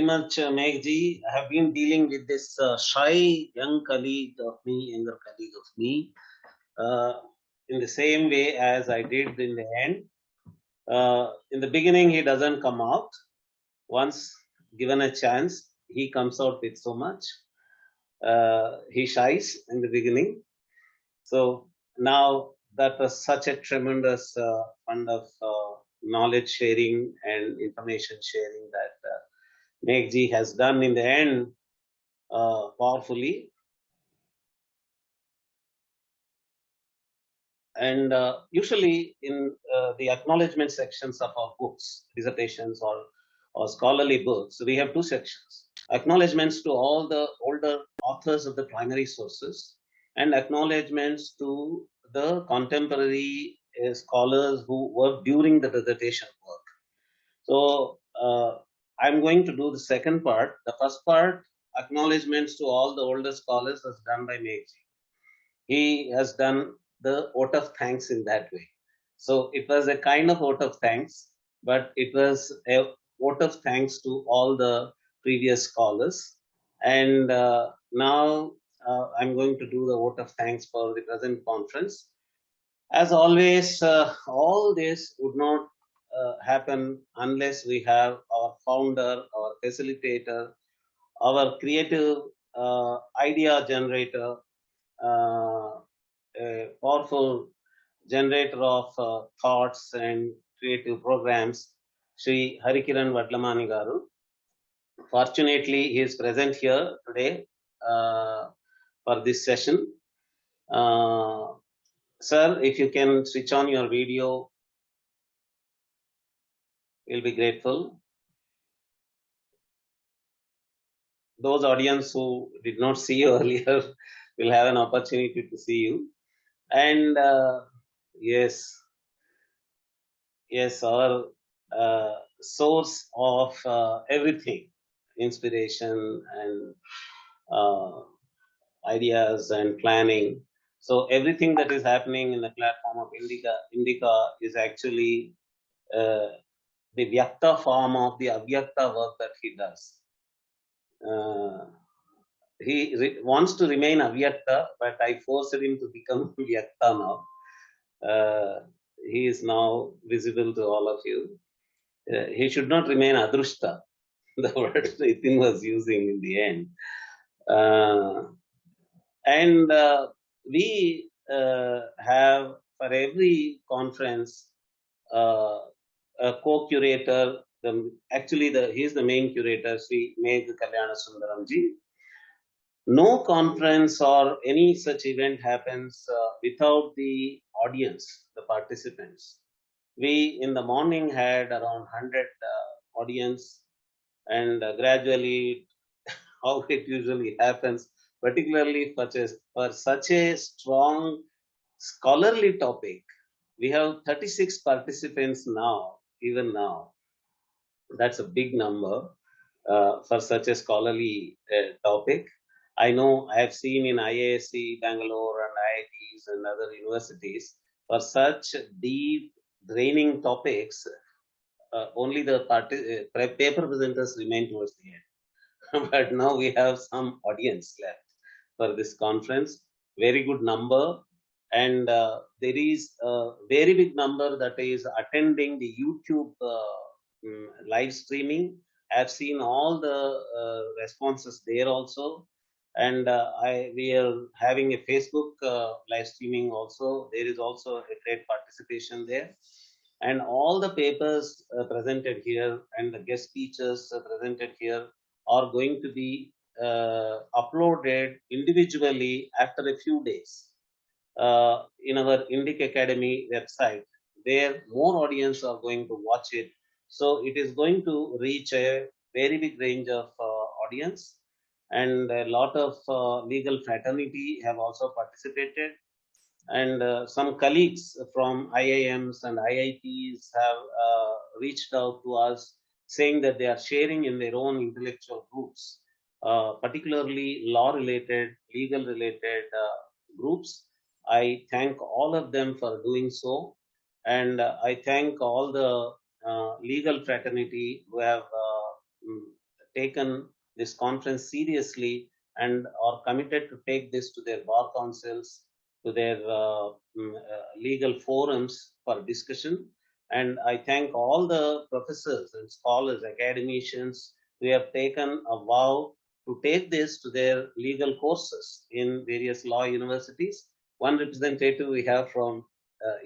much, Meghji. I have been dealing with this shy young colleague of me, younger colleague of me, uh, in the same way as I did in the end. In the beginning, he doesn't come out. Once given a chance, he comes out with so much. He shies in the beginning. So now that was such a tremendous fund of knowledge sharing and information sharing that Meghji has done in the end powerfully. And usually in the acknowledgement sections of our books, dissertations or scholarly books, we have two sections. Acknowledgements to all the older authors of the primary sources and acknowledgements to the contemporary scholars who worked during the dissertation work. So I'm going to do the second part. The first part, acknowledgements to all the older scholars, was done by Meghji. He has done the vote of thanks in that way. So it was a kind of vote of thanks, but it was a vote of thanks to all the previous scholars. And now I'm going to do the vote of thanks for the present conference. As always, all this would not happen unless we have our founder, our facilitator, our creative idea generator, a powerful generator of thoughts and creative programs, Sri Harikiran Vadlamani Garu. Fortunately, he is present here today for this session. Sir, if you can switch on your video, we'll be grateful. Those audience who did not see you earlier will have an opportunity to see you. And yes, our source of everything, inspiration and ideas and planning. So everything that is happening in the platform of Indica is actually the Vyakta form of the Avyakta work that he does. He wants to remain Avyakta, but I forced him to become Vyakta now. He is now visible to all of you. He should not remain Adrushta, the word Nitin was using in the end. And we have for every conference a co-curator. He is the main curator, Sri Megh Kalyana Sundaramji. No conference or any such event happens without the audience, the participants. We in the morning had around 100 audience, and gradually, how it usually happens, particularly for such a strong scholarly topic, we have 36 participants now, even now. That's a big number for such a scholarly topic. I know I have seen in IISc, Bangalore and IITs and other universities, for such deep draining topics, only the paper presenters remain towards the end. But now we have some audience left for this conference, very good number. And there is a very big number that is attending the YouTube live streaming. I've seen all the responses there also. And we are having a Facebook live streaming also. There is also a great participation there. And all the papers presented here and the guest speeches presented here are going to be uploaded individually after a few days in our Indic Academy website. There, more audience are going to watch it. So it is going to reach a very big range of audience. And a lot of legal fraternity have also participated. And some colleagues from IIMs and IITs have reached out to us saying that they are sharing in their own intellectual groups, particularly law-related, legal-related groups. I thank all of them for doing so. And I thank all the legal fraternity who have taken this conference seriously and are committed to take this to their bar councils, to their legal forums for discussion. And I thank all the professors and scholars, academicians who have taken a vow to take this to their legal courses in various law universities. One representative we have from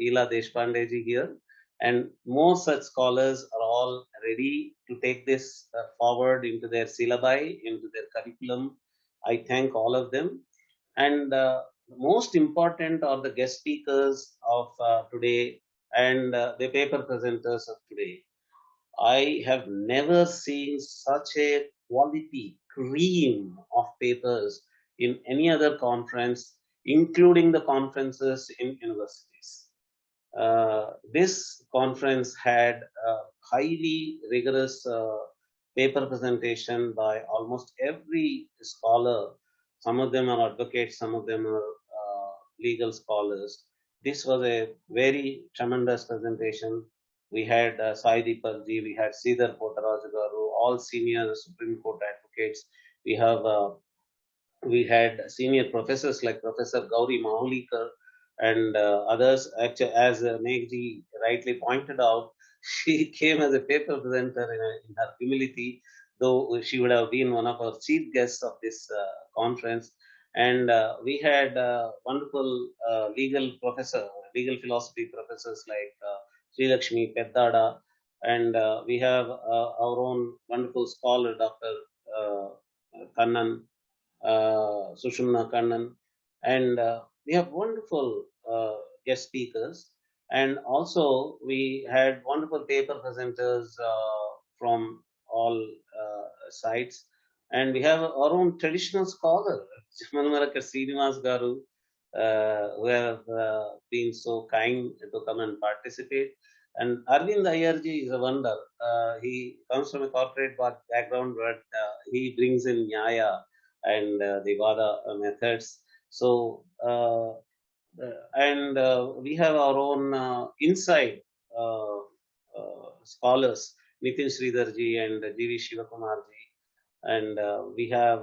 Ila Deshpandeji here, and more such scholars are all ready to take this forward into their syllabi, into their curriculum. I thank all of them. And most important are the guest speakers of today and the paper presenters of today. I have never seen such a quality cream of papers in any other conference, including the conferences in universities. This conference had a highly rigorous paper presentation by almost every scholar. Some of them are advocates, some of them are legal scholars. This was a very tremendous presentation. We had Saidi Parji, we had Sridhar Pottaraju Garu, all senior Supreme Court advocates. We had senior professors like Professor Gauri Mahulikar and others. Actually, as Megji rightly pointed out, she came as a paper presenter in her humility, though she would have been one of our chief guests of this conference. And we had wonderful legal philosophy professors like Sri Lakshmi Peddada, and we have our own wonderful scholar, Dr. Uh, Kannan, Sushumna Kannan, and we have wonderful guest speakers. And also, we had wonderful paper presenters from all sides. And we have our own traditional scholar, Manmaraka Srinivas Garu, who have been so kind to come and participate. And Arvind Ayarji is a wonder. He comes from a corporate background, but he brings in Nyaya and the Vada methods. So, and we have our own inside scholars, Nitin Sridharji and G.V. Shivakumarji. And we have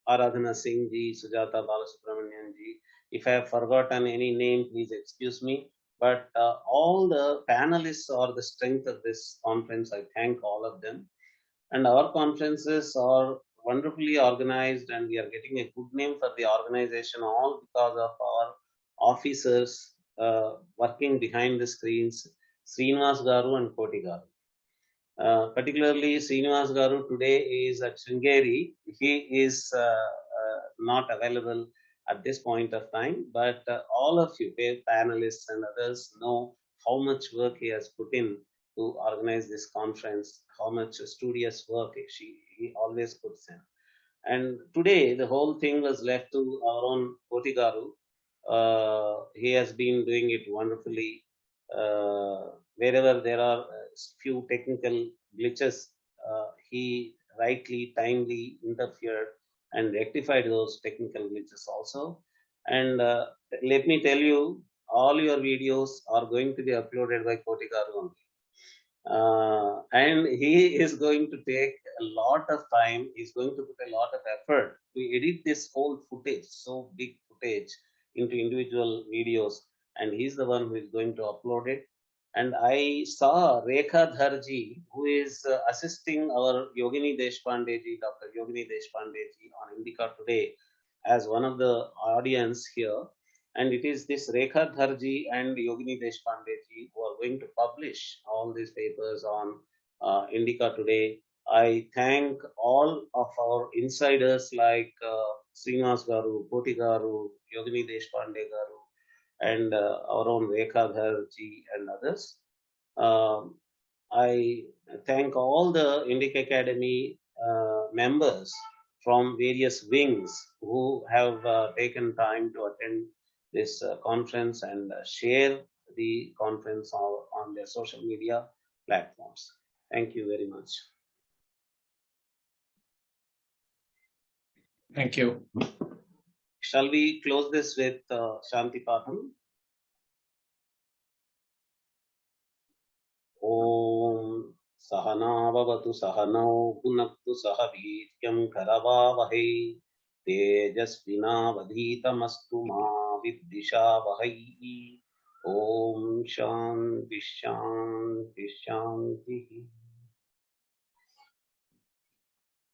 Aradhana Singh ji, Sujata Balasubramanian ji. If I have forgotten any name, please excuse me. But all the panelists are the strength of this conference. I thank all of them. And our conferences are wonderfully organized, and we are getting a good name for the organization, all because of our officers working behind the screens, Srinivas Garu and Koti Garu. Particularly, Srinivas Garu today is at Sringeri. He is not available at this point of time, but all of you, panelists and others, know how much work he has put in to organize this conference, how much studious work he always puts in. And today, the whole thing was left to our own Koti Garu. He has been doing it wonderfully. Wherever there are few technical glitches, he rightly, timely interfered and rectified those technical glitches also. And let me tell you, all your videos are going to be uploaded by Koti Garu only. And he is going to take a lot of time. He's going to put a lot of effort to edit this whole footage, so big footage, into individual videos. And he's the one who is going to upload it. And I saw Rekha Dharji, who is assisting our Yogini Deshpandeji, Dr. Yogini Deshpandeji on Indica today, as one of the audience here. And it is this Rekha Dharji and Yogini Deshpandeji who are going to publish all these papers on Indica today. I thank all of our insiders like Srinivas Garu, Koti Garu, Yogini Deshpande Garu, and our own Rekha Dharji and others. I thank all the Indica Academy members from various wings who have taken time to attend this conference and share the conference on their social media platforms. Thank you very much. Thank you. Shall we close this with Shanti Patham? Om सहनाववतु सहनौ पुनक्तु सह वीर्यं करवावहै तेजस्विनावधीतमस्तु मा विद्विषावहै ॐ शान्ति शान्ति शान्तिः